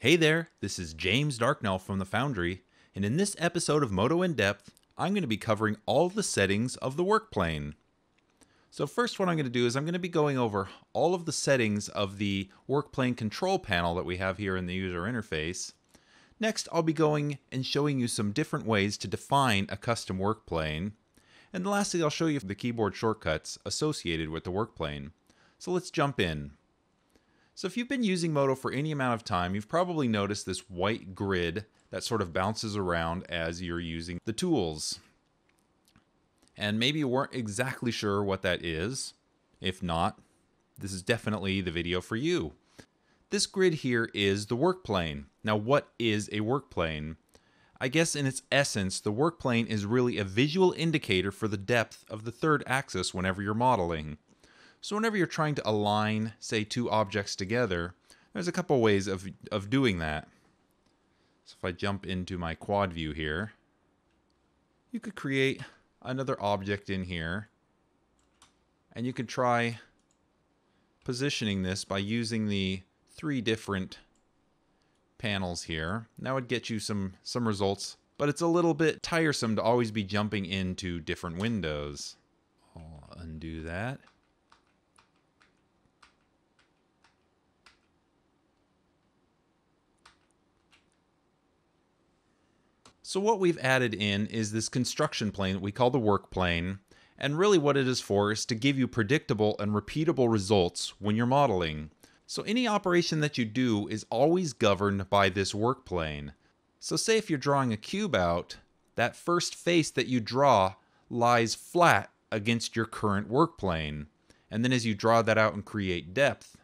Hey there, this is James Darknell from the Foundry, and in this episode of Modo In Depth, I'm going to be covering all of the settings of the work plane. So first what I'm going to do is I'm going to be going over all of the settings of the work plane control panel that we have here in the user interface. Next, I'll be going and showing you some different ways to define a custom work plane. And lastly, I'll show you the keyboard shortcuts associated with the work plane. So let's jump in. So if you've been using Modo for any amount of time, you've probably noticed this white grid that sort of bounces around as you're using the tools. And maybe you weren't exactly sure what that is. If not, this is definitely the video for you. This grid here is the work plane. Now, what is a work plane? I guess in its essence, the work plane is really a visual indicator for the depth of the third axis whenever you're modeling. So whenever you're trying to align, say, two objects together, there's a couple ways of doing that. So if I jump into my quad view here, you could create another object in here, and you could try positioning this by using the three different panels here. That would get you some results, but it's a little bit tiresome to always be jumping into different windows. I'll undo that. So what we've added in is this construction plane that we call the work plane, and really what it is for is to give you predictable and repeatable results when you're modeling. So any operation that you do is always governed by this work plane. So say if you're drawing a cube out, that first face that you draw lies flat against your current work plane. And then as you draw that out and create depth,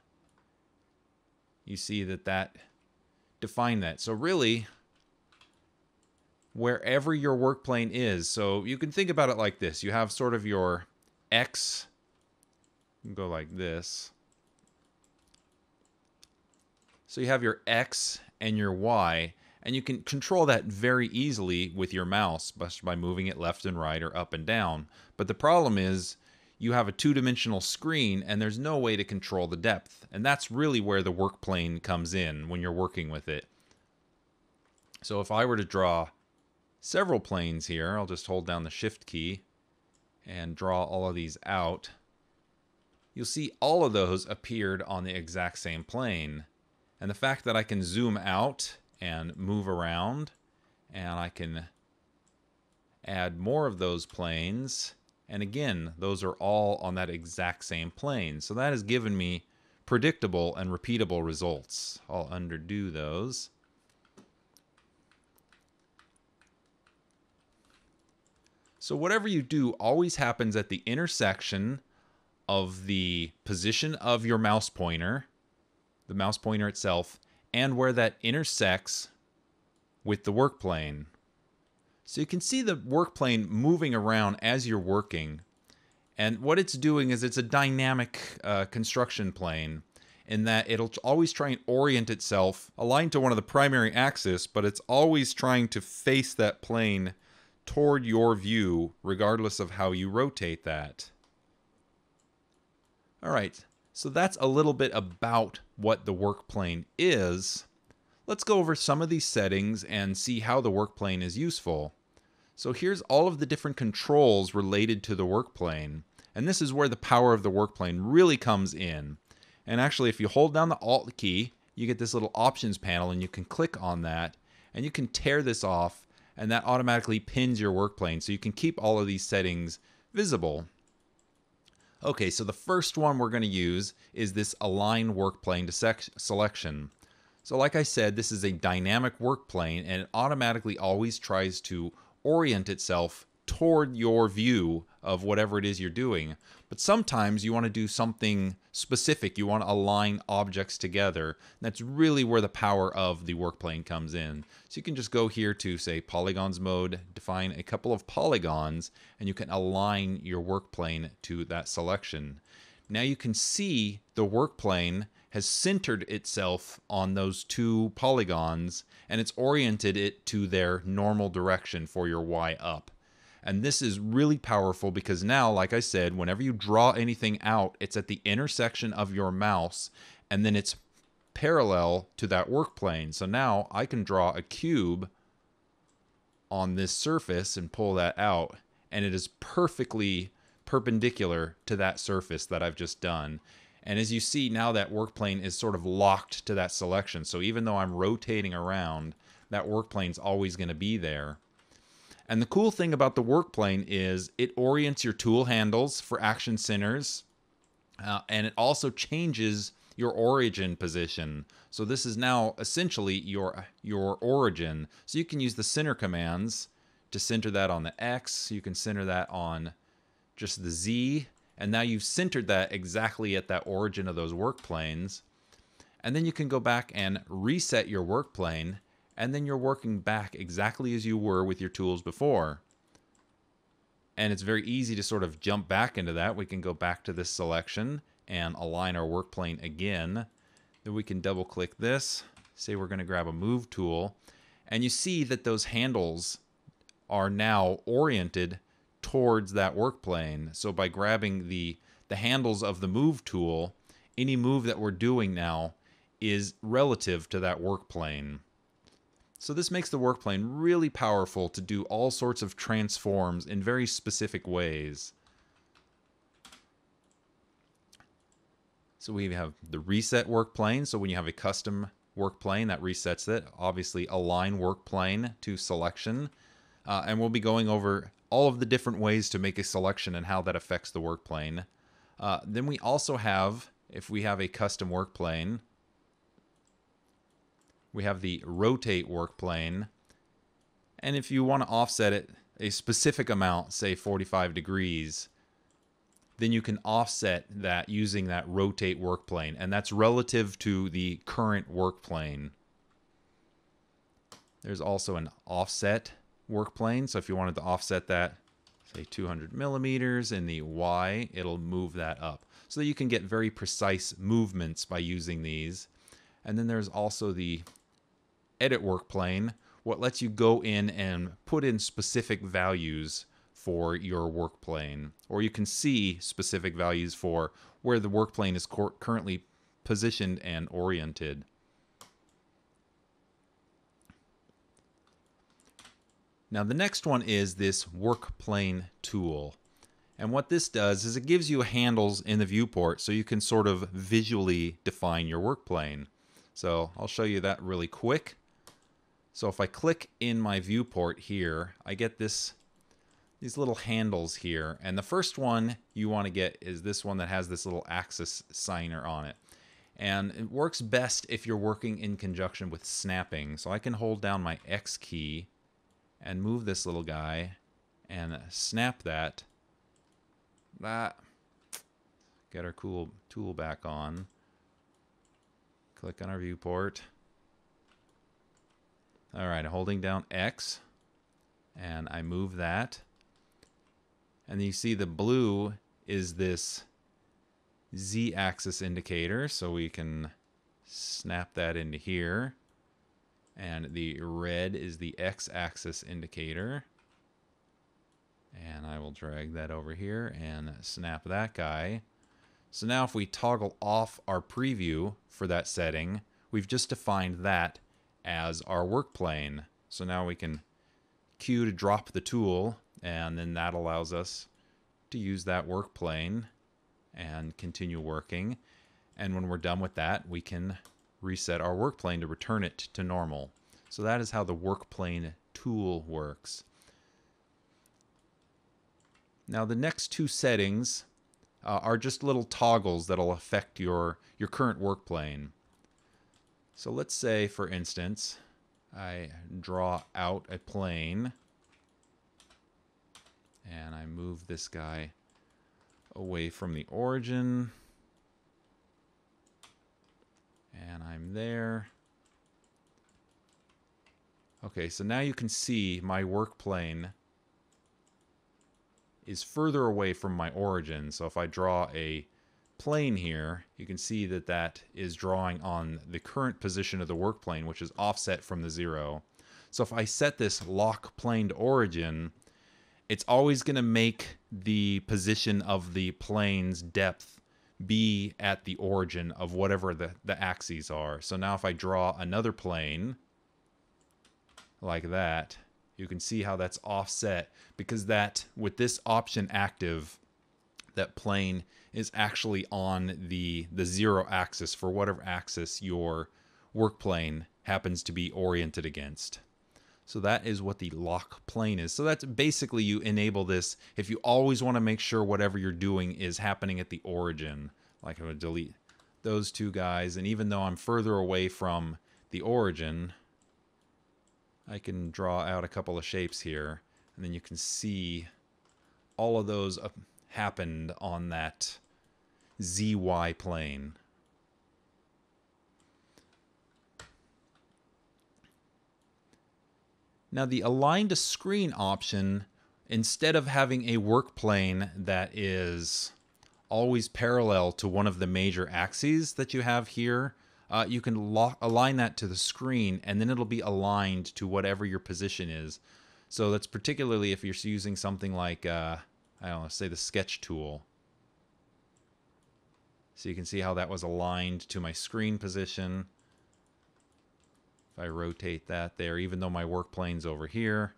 you see that define that. So really, wherever your work plane is. So you can think about it like this. You have sort of your X, go like this. So you have your X and your Y, and you can control that very easily with your mouse by moving it left and right or up and down. But the problem is you have a two-dimensional screen and there's no way to control the depth. And that's really where the work plane comes in when you're working with it. So if I were to draw several planes here, I'll just hold down the Shift key and draw all of these out. You'll see all of those appeared on the exact same plane. And the fact that I can zoom out and move around, and I can add more of those planes, and again, those are all on that exact same plane. So that has given me predictable and repeatable results. I'll undo those. So whatever you do always happens at the intersection of the position of your mouse pointer, the mouse pointer itself, and where that intersects with the work plane. So you can see the work plane moving around as you're working. And what it's doing is it's a dynamic construction plane in that it'll always try and orient itself aligned to one of the primary axes, but it's always trying to face that plane toward your view, regardless of how you rotate that. All right, so that's a little bit about what the work plane is. Let's go over some of these settings and see how the work plane is useful. So here's all of the different controls related to the work plane, and this is where the power of the work plane really comes in. And actually, if you hold down the Alt key, you get this little options panel, and you can click on that, and you can tear this off, and that automatically pins your work plane, so you can keep all of these settings visible. Okay, so the first one we're going to use is this Align Work Plane to Selection. So like I said, this is a dynamic work plane, and it automatically always tries to orient itself toward your view of whatever it is you're doing. But sometimes you want to do something specific. You want to align objects together. That's really where the power of the work plane comes in. So you can just go here to, say, Polygons mode, define a couple of polygons, and you can align your work plane to that selection. Now you can see the work plane has centered itself on those two polygons, and it's oriented it to their normal direction for your Y up. And this is really powerful because now, like I said, whenever you draw anything out, it's at the intersection of your mouse, and then it's parallel to that work plane. So now I can draw a cube on this surface and pull that out, and it is perfectly perpendicular to that surface that I've just done. And as you see, now that work plane is sort of locked to that selection. So even though I'm rotating around, that work plane's always going to be there. And the cool thing about the work plane is it orients your tool handles for action centers, and it also changes your origin position. So this is now essentially your origin. So you can use the center commands to center that on the X. You can center that on just the Z. And now you've centered that exactly at that origin of those work planes. And then you can go back and reset your work plane, and then you're working back exactly as you were with your tools before. And it's very easy to sort of jump back into that. We can go back to this selection and align our work plane again. Then we can double click this, say we're going to grab a move tool, and you see that those handles are now oriented towards that work plane. So by grabbing the handles of the move tool, any move that we're doing now is relative to that work plane. So this makes the work plane really powerful to do all sorts of transforms in very specific ways. So we have the reset work plane. So when you have a custom work plane, that resets it. Obviously, align work plane to selection. And we'll be going over all of the different ways to make a selection and how that affects the work plane. Then we also have, if we have a custom work plane, we have the rotate work plane. And if you want to offset it a specific amount, say 45 degrees, then you can offset that using that rotate work plane. And that's relative to the current work plane. There's also an offset work plane. So if you wanted to offset that, say 200 millimeters in the Y, it'll move that up. So that you can get very precise movements by using these. And then there's also the edit work plane, what lets you go in and put in specific values for your work plane. Or you can see specific values for where the work plane is currently positioned and oriented. Now the next one is this work plane tool. And what this does is it gives you handles in the viewport so you can sort of visually define your work plane. So I'll show you that really quick. So if I click in my viewport here, I get these little handles here. And the first one you want to get is this one that has this little axis signer on it. And it works best if you're working in conjunction with snapping. So I can hold down my X key and move this little guy and snap that. Get our cool tool back on. Click on our viewport. All right, holding down X, and I move that. And you see the blue is this Z-axis indicator, so we can snap that into here. And the red is the X-axis indicator. And I will drag that over here and snap that guy. So now if we toggle off our preview for that setting, we've just defined that as our work plane. So now we can Q to drop the tool, and then that allows us to use that work plane and continue working. And when we're done with that, we can reset our work plane to return it to normal. So that is how the work plane tool works. Now the next two settings are just little toggles that'll affect your current work plane. So let's say, for instance, I draw out a plane and I move this guy away from the origin, and I'm there. Okay, so now you can see my work plane is further away from my origin. So if I draw a plane here, you can see that that is drawing on the current position of the work plane, which is offset from the 0. So if I set this lock plane to origin, it's always going to make the position of the plane's depth be at the origin of whatever the axes are. So now if I draw another plane like that, you can see how that's offset, because that, with this option active, that plane is actually on the 0 axis for whatever axis your work plane happens to be oriented against. So that is what the lock plane is. So that's basically, you enable this if you always want to make sure whatever you're doing is happening at the origin. Like, I'm going to delete those two guys, and even though I'm further away from the origin, I can draw out a couple of shapes here, and then you can see all of those happened on that ZY plane. Now the align to screen option, instead of having a work plane that is always parallel to one of the major axes that you have here, you can align that to the screen, and then it'll be aligned to whatever your position is. So that's particularly if you're using something like, I don't know, say the sketch tool. So you can see how that was aligned to my screen position. If I rotate that there, even though my work plane's over here,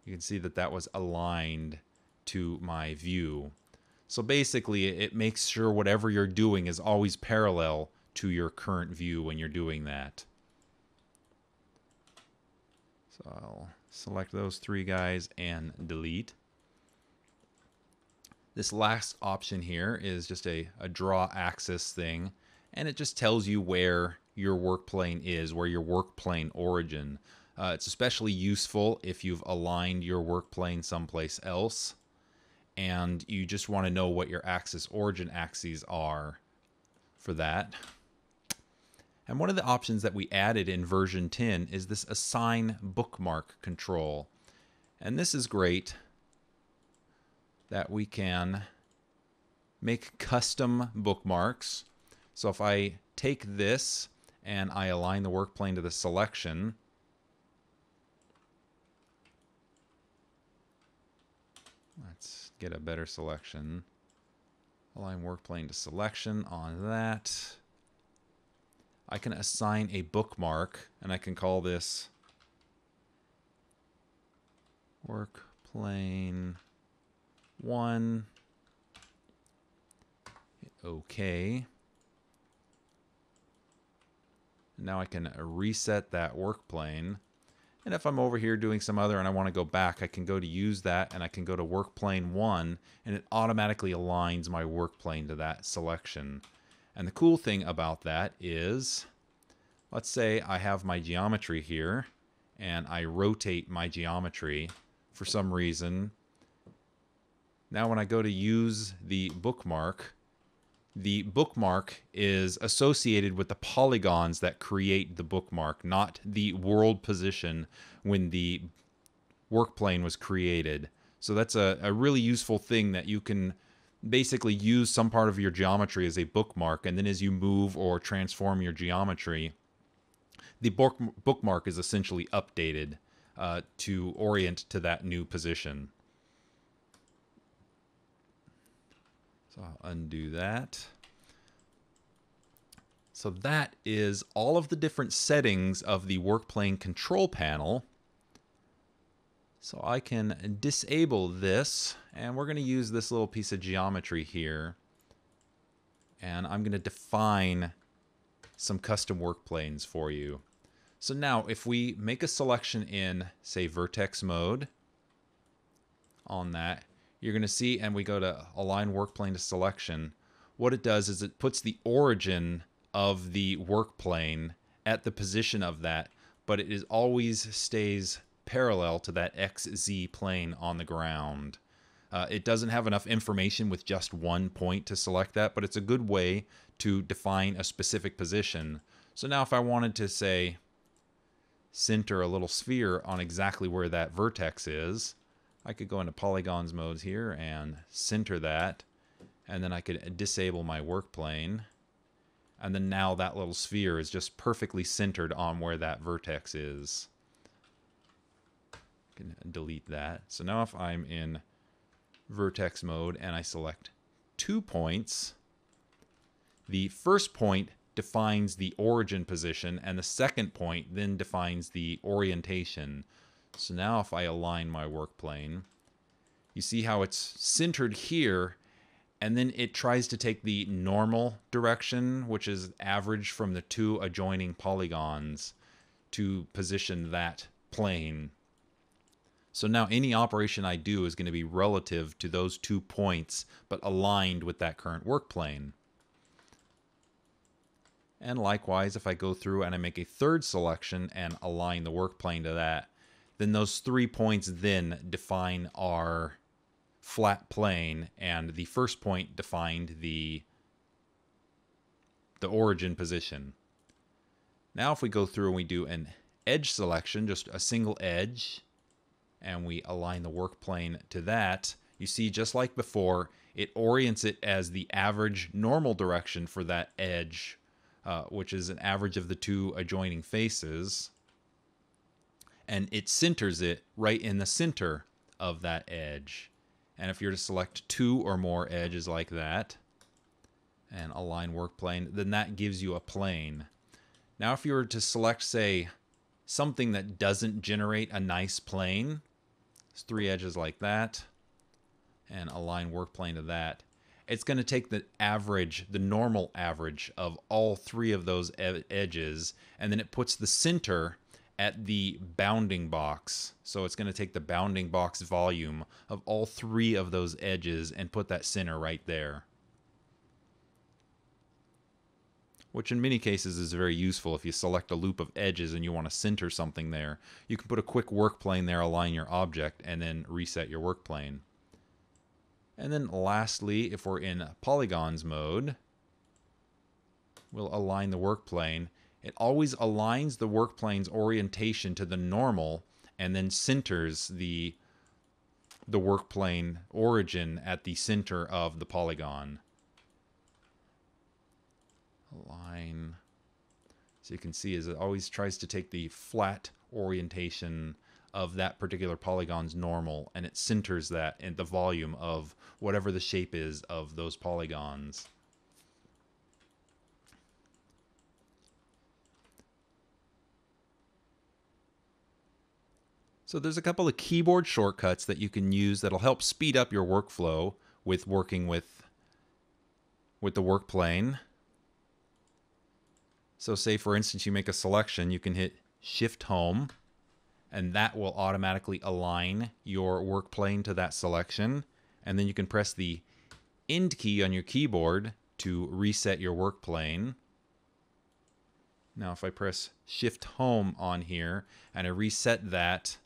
you can see that that was aligned to my view. So basically, it makes sure whatever you're doing is always parallel to your current view when you're doing that. So I'll select those 3 guys and delete. This last option here is just a draw axis thing, and it just tells you where your work plane is, where your work plane origin. It's especially useful if you've aligned your work plane someplace else, and you just want to know what your axis origin axes are for that. And one of the options that we added in version 10 is this assign bookmark control. And this is great, that we can make custom bookmarks. So if I take this and I align the work plane to the selection, let's get a better selection. Align work plane to selection on that. I can assign a bookmark, and I can call this work plane 1. Okay. Now I can reset that work plane. And if I'm over here doing some other and I want to go back, I can go to use that, and I can go to work plane 1, and it automatically aligns my work plane to that selection. And the cool thing about that is, let's say I have my geometry here, and I rotate my geometry for some reason. Now when I go to use the bookmark is associated with the polygons that create the bookmark, not the world position when the work plane was created. So that's a really useful thing, that you can basically use some part of your geometry as a bookmark, and then as you move or transform your geometry, the bookmark is essentially updated to orient to that new position. So I'll undo that. So that is all of the different settings of the work plane control panel. So I can disable this, and we're going to use this little piece of geometry here, and I'm going to define some custom work planes for you. So now if we make a selection in, say, vertex mode on that, you're going to see, and we go to align work plane to selection, what it does is it puts the origin of the work plane at the position of that, but it is always stays parallel to that XZ plane on the ground. It doesn't have enough information with just one point to select that, but it's a good way to define a specific position. So now if I wanted to, say, center a little sphere on exactly where that vertex is, I could go into polygons modes here and center that, and then I could disable my work plane, and then now that little sphere is just perfectly centered on where that vertex is. can delete that. So now if I'm in vertex mode and I select 2 points, the first point defines the origin position and the second point then defines the orientation. So now if I align my work plane, you see how it's centered here, and then it tries to take the normal direction, which is average from the 2 adjoining polygons, to position that plane. So now any operation I do is going to be relative to those 2 points, but aligned with that current work plane. And likewise, if I go through and I make a third selection and align the work plane to that, then those 3 points then define our flat plane, and the first point defined the origin position. Now if we go through and we do an edge selection, just a single edge, and we align the work plane to that, you see just like before, it orients it as the average normal direction for that edge, which is an average of the 2 adjoining faces, and it centers it right in the center of that edge. And if you're to select 2 or more edges like that and align work plane, then that gives you a plane. Now if you were to select, say, something that doesn't generate a nice plane, it's 3 edges like that, and align work plane to that, it's going to take the average, the normal average of all 3 of those edges, and then it puts the center at the bounding box. So it's going to take the bounding box volume of all 3 of those edges and put that center right there. Which in many cases is very useful if you select a loop of edges and you want to center something there. You can put a quick work plane there, align your object, and then reset your work plane. And then lastly, if we're in polygons mode, we'll align the work plane. It always aligns the work plane's orientation to the normal and then centers the work plane origin at the center of the polygon. Align. So you can see as it always tries to take the flat orientation of that particular polygon's normal, and it centers that in the volume of whatever the shape is of those polygons. So there's a couple of keyboard shortcuts that you can use that'll help speed up your workflow with working with the work plane. So say for instance you make a selection, you can hit Shift Home, and that will automatically align your work plane to that selection. And then you can press the End key on your keyboard to reset your work plane. Now if I press Shift Home on here and I reset that,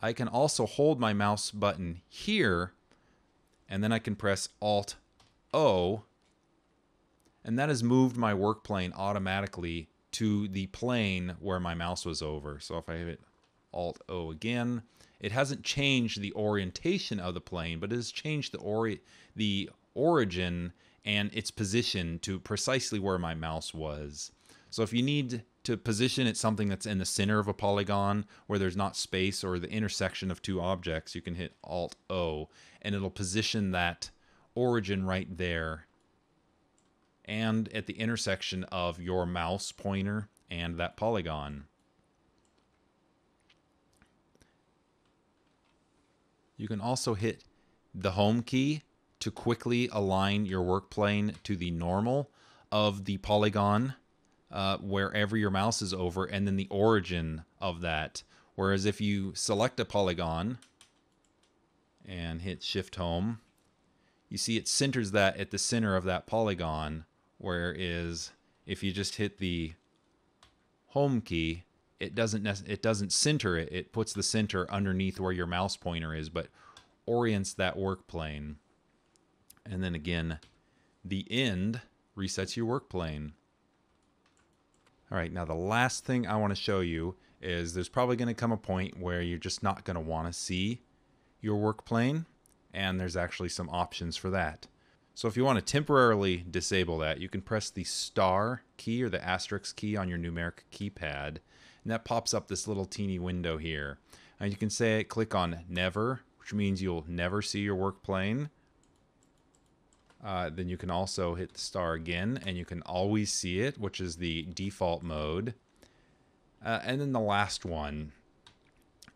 I can also hold my mouse button here, and then I can press Alt O, and that has moved my work plane automatically to the plane where my mouse was over. So if I hit Alt O again, it hasn't changed the orientation of the plane, but it has changed the origin and its position to precisely where my mouse was. So if you need to position it something that's in the center of a polygon where there's not space, or the intersection of 2 objects, you can hit Alt O and it'll position that origin right there and at the intersection of your mouse pointer and that polygon. You can also hit the Home key to quickly align your work plane to the normal of the polygon wherever your mouse is over, and then the origin of that. Whereas if you select a polygon and hit Shift Home, you see it centers that at the center of that polygon, whereas if you just hit the Home key, it doesn't center it. It puts the center underneath where your mouse pointer is, but orients that work plane. And then again, the End resets your work plane. All right, now the last thing I want to show you is there's probably going to come a point where you're just not going to want to see your work plane, and there's actually some options for that. So if you want to temporarily disable that, you can press the star key or the asterisk key on your numeric keypad. And that pops up this little teeny window here. And you can say click on never, which means you'll never see your work plane. Then you can also hit the star again, and you can always see it, which is the default mode. And then the last one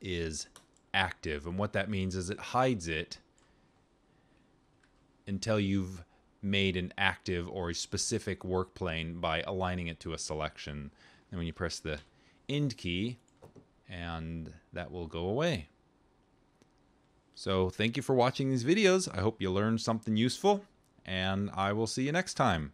is active, and what that means is it hides it until you've made an active or a specific work plane by aligning it to a selection. And when you press the end key, and that will go away. So thank you for watching these videos. I hope you learned something useful, and I will see you next time.